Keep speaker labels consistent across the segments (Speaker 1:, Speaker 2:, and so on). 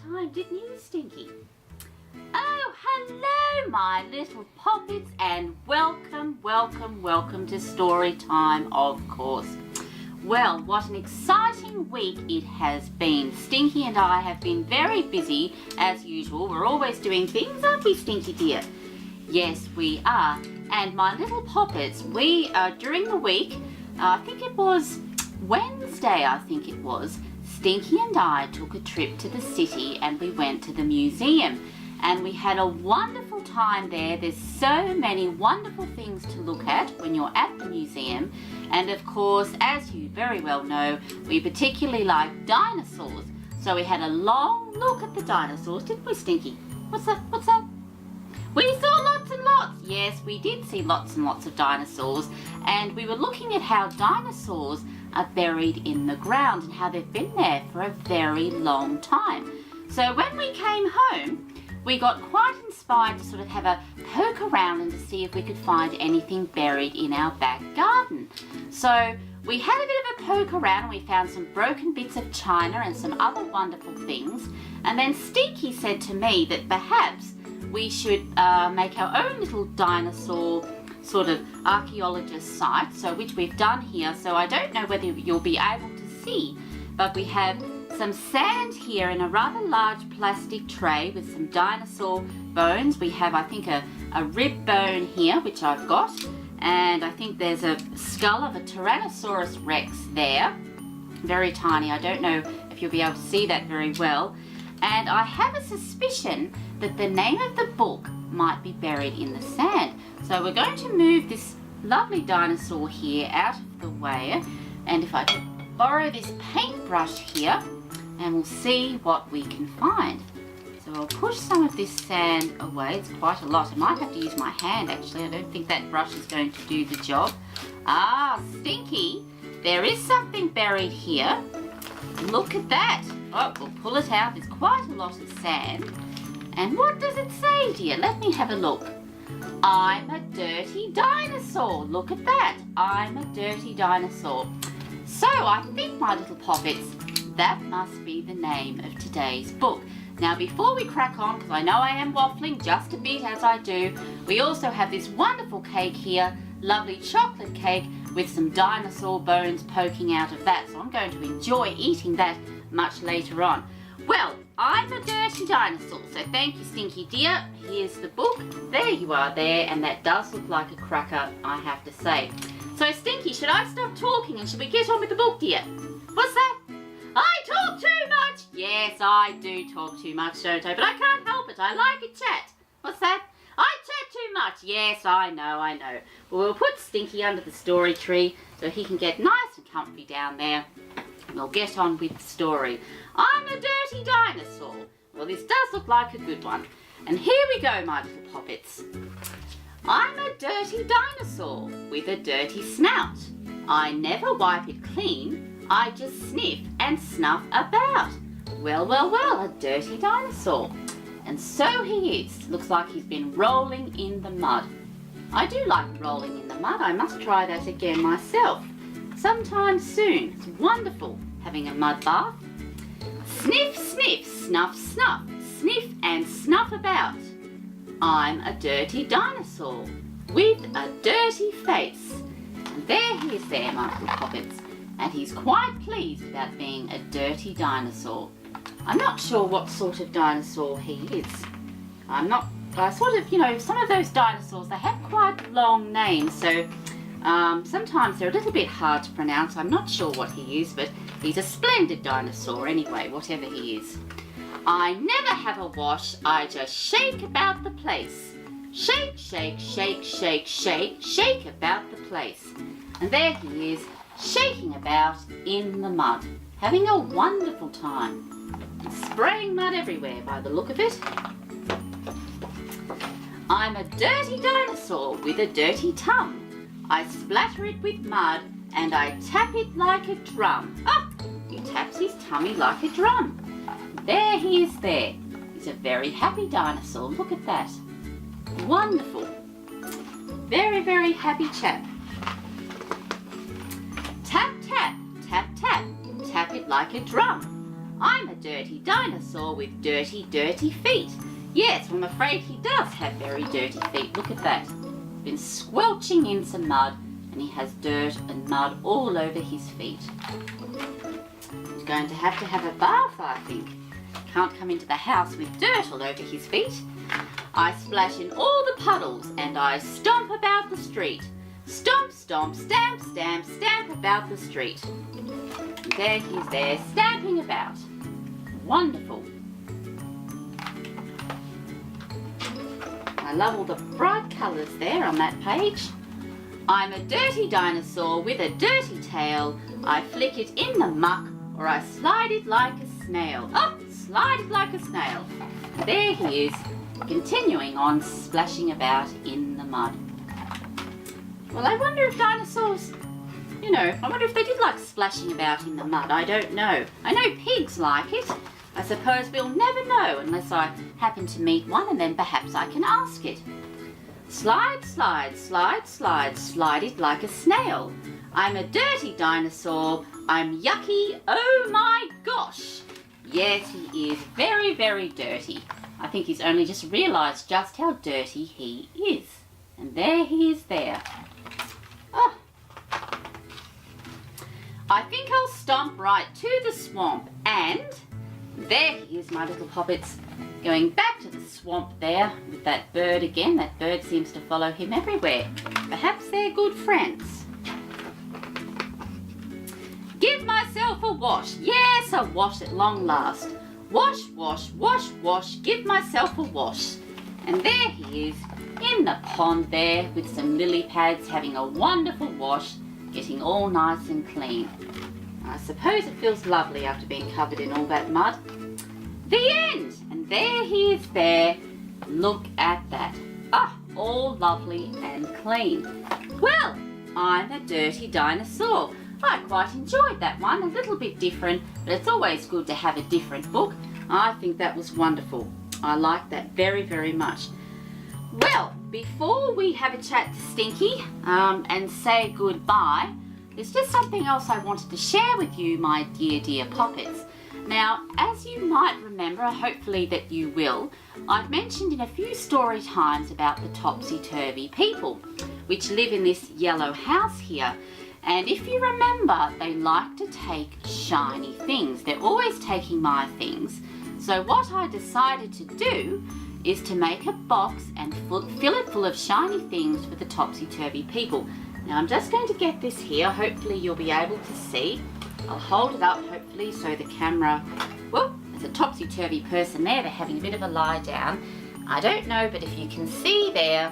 Speaker 1: time, didn't you, Stinky? Oh, hello, my little poppets, and welcome, welcome, welcome to story time, of course. Well, what an exciting week it has been. Stinky and I have been very busy, as usual. We're always doing things, aren't we, Stinky dear? Yes, we are. And my little poppets, during the week, I think it was Wednesday, Stinky and I took a trip to the city and we went to the museum. And we had a wonderful time there. There's so many wonderful things to look at when you're at the museum. And of course, as you very well know, we particularly like dinosaurs. So we had a long look at the dinosaurs, didn't we, Stinky? What's that? What's that? We saw lots and lots. Yes, we did see lots and lots of dinosaurs. And we were looking at how dinosaurs are buried in the ground and how they've been there for a very long time. So when we came home, we got quite inspired to sort of have a poke around and to see if we could find anything buried in our back garden. So we had a bit of a poke around and we found some broken bits of china and some other wonderful things. And then Stinky said to me that perhaps we should make our own little dinosaur sort of archaeologist site, so which we've done here. So I don't know whether you'll be able to see, but we have some sand here in a rather large plastic tray with some dinosaur bones. We have, I think, a rib bone here, which I've got, and I think there's a skull of a Tyrannosaurus Rex there, very tiny. I don't know if you'll be able to see that very well. And I have a suspicion that the name of the book might be buried in the sand. So we're going to move this lovely dinosaur here out of the way, and if I could borrow this paintbrush here, and we'll see what we can find. So I'll push some of this sand away. It's quite a lot. I might have to use my hand, actually. I don't think that brush is going to do the job. Ah, Stinky, there is something buried here. Look at that. Oh, we'll pull it out. There's quite a lot of sand. And what does it say, dear? Let me have a look. I'm a dirty dinosaur. Look at that. I'm a dirty dinosaur. So I think, my little poppets, that must be the name of today's book. Now, before we crack on, because I know I am waffling just a bit as I do, we also have this wonderful cake here, lovely chocolate cake with some dinosaur bones poking out of that. So I'm going to enjoy eating that much later on. Well, I'm a dirty dinosaur, so thank you, Stinky dear. Here's the book. There you are there, and that does look like a cracker, I have to say. So, Stinky, should I stop talking and should we get on with the book, dear? What's that? I talk too much! Yes, I do talk too much, don't I? But I can't help it. I like a chat. What's that? I chat too much. Yes, I know. Well, we'll put Stinky under the story tree so he can get nice and comfy down there. We'll get on with the story. I'm a dirty dinosaur. Well, this does look like a good one. And here we go, my little poppets. I'm a dirty dinosaur with a dirty snout. I never wipe it clean. I just sniff and snuff about. Well, well, well, a dirty dinosaur. And so he is. Looks like he's been rolling in the mud. I do like rolling in the mud. I must try that again myself. Sometime soon. It's wonderful having a mud bath. Sniff, sniff, snuff, snuff. Sniff and snuff about. I'm a dirty dinosaur with a dirty face. And there he is there, my little poppets. And he's quite pleased about being a dirty dinosaur. I'm not sure what sort of dinosaur he is. Some of those dinosaurs, they have quite long names, so sometimes they're a little bit hard to pronounce. I'm not sure what he is, but he's a splendid dinosaur anyway, whatever he is. I never have a wash, I just shake about the place. Shake, shake, shake, shake, shake, shake about the place. And there he is, shaking about in the mud, having a wonderful time, spraying mud everywhere by the look of it. I'm a dirty dinosaur with a dirty tum. I splatter it with mud and I tap it like a drum. Ah, he taps his tummy like a drum. There he is there. He's a very happy dinosaur. Look at that. Wonderful. Very, very happy chap. Tap, tap, tap, tap. Tap it like a drum. I'm a dirty dinosaur with dirty, dirty feet. Yes, I'm afraid he does have very dirty feet. Look at that. He's been squelching in some mud and he has dirt and mud all over his feet. He's going to have a bath, I think. Can't come into the house with dirt all over his feet. I splash in all the puddles and I stomp about the street. Stomp, stomp, stamp, stamp, stamp about the street. And there he is there, stamping about. Wonderful. I love all the bright colours there on that page. I'm a dirty dinosaur with a dirty tail. I flick it in the muck or I slide it like a snail. Oh, slide it like a snail. There he is, continuing on splashing about in the mud. Well, I wonder if dinosaurs, I wonder if they did like splashing about in the mud. I don't know. I know pigs like it. I suppose we'll never know unless I happen to meet one and then perhaps I can ask it. Slide, slide, slide, slide, slide it like a snail. I'm a dirty dinosaur. I'm yucky. Oh my gosh. Yes, he is very, very dirty. I think he's only just realised just how dirty he is. And there he is there. Oh. I think I'll stomp right to the swamp and there he is, my little hobbits, going back to the swamp there with that bird again. That bird seems to follow him everywhere. Perhaps they're good friends. Give myself a wash. Yes, a wash at long last. Wash, wash, wash, wash. Give myself a wash. And there he is in the pond there with some lily pads having a wonderful wash, getting all nice and clean. I suppose it feels lovely after being covered in all that mud. The end! And there he is there. Look at that. Ah, all lovely and clean. Well, I'm a dirty dinosaur. I quite enjoyed that one. A little bit different, but it's always good to have a different book. I think that was wonderful. I like that very, very much. Well, before we have a chat to Stinky and say goodbye, there's just something else I wanted to share with you, my dear, dear poppets. Now, as you might remember, hopefully that you will, I've mentioned in a few story times about the topsy-turvy people, which live in this yellow house here. And if you remember, they like to take shiny things. They're always taking my things. So what I decided to do is to make a box and fill it full of shiny things for the topsy-turvy people. Now I'm just going to get this here. Hopefully you'll be able to see. I'll hold it up hopefully so the camera, well, there's a topsy-turvy person there. They're having a bit of a lie down. I don't know, but if you can see there,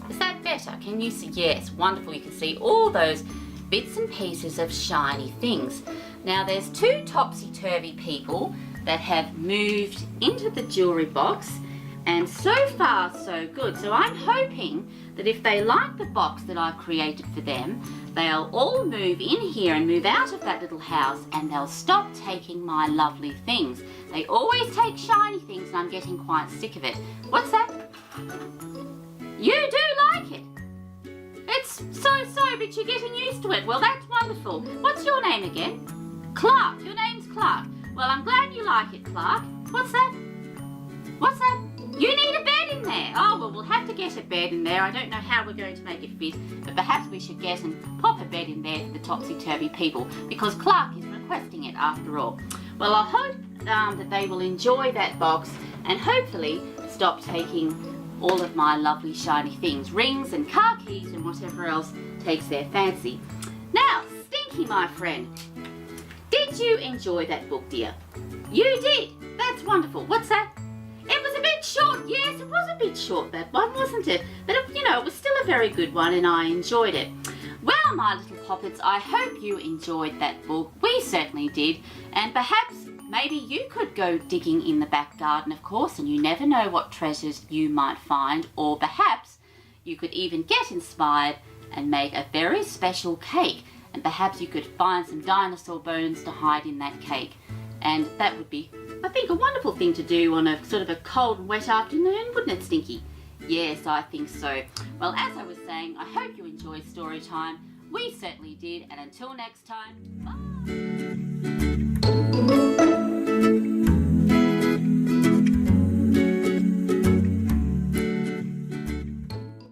Speaker 1: is that better? Can you see? Yes, wonderful. You can see all those bits and pieces of shiny things. Now there's two topsy-turvy people that have moved into the jewellery box, and so far so good. So I'm hoping that if they like the box that I've created for them, they'll all move in here and move out of that little house and they'll stop taking my lovely things. They always take shiny things and I'm getting quite sick of it. What's that? You do like it. It's so, but you're getting used to it. Well, that's wonderful. What's your name again? Clark. Your name's Clark. Well, I'm glad you like it, Clark. What's that? What's that? You need a bed in there. Oh, well, we'll have to get a bed in there. I don't know how we're going to make it fit, but perhaps we should get and pop a bed in there for the topsy-turvy people because Clark is requesting it after all. Well, I hope that they will enjoy that box and hopefully stop taking all of my lovely shiny things, rings and car keys and whatever else takes their fancy. Now, Stinky, my friend, did you enjoy that book, dear? You did. That's wonderful. What's that? It was a bit short. Yes, it was a bit short, that one, wasn't it? But, it was still a very good one and I enjoyed it. Well, my little poppets, I hope you enjoyed that book. We certainly did. And perhaps maybe you could go digging in the back garden, of course, and you never know what treasures you might find. Or perhaps you could even get inspired and make a very special cake. And perhaps you could find some dinosaur bones to hide in that cake. And that would be, I think, a wonderful thing to do on a sort of a cold and wet afternoon, wouldn't it, Stinky? Yes, I think so. Well, as I was saying, I hope you enjoyed story time. We certainly did. And until next time, bye.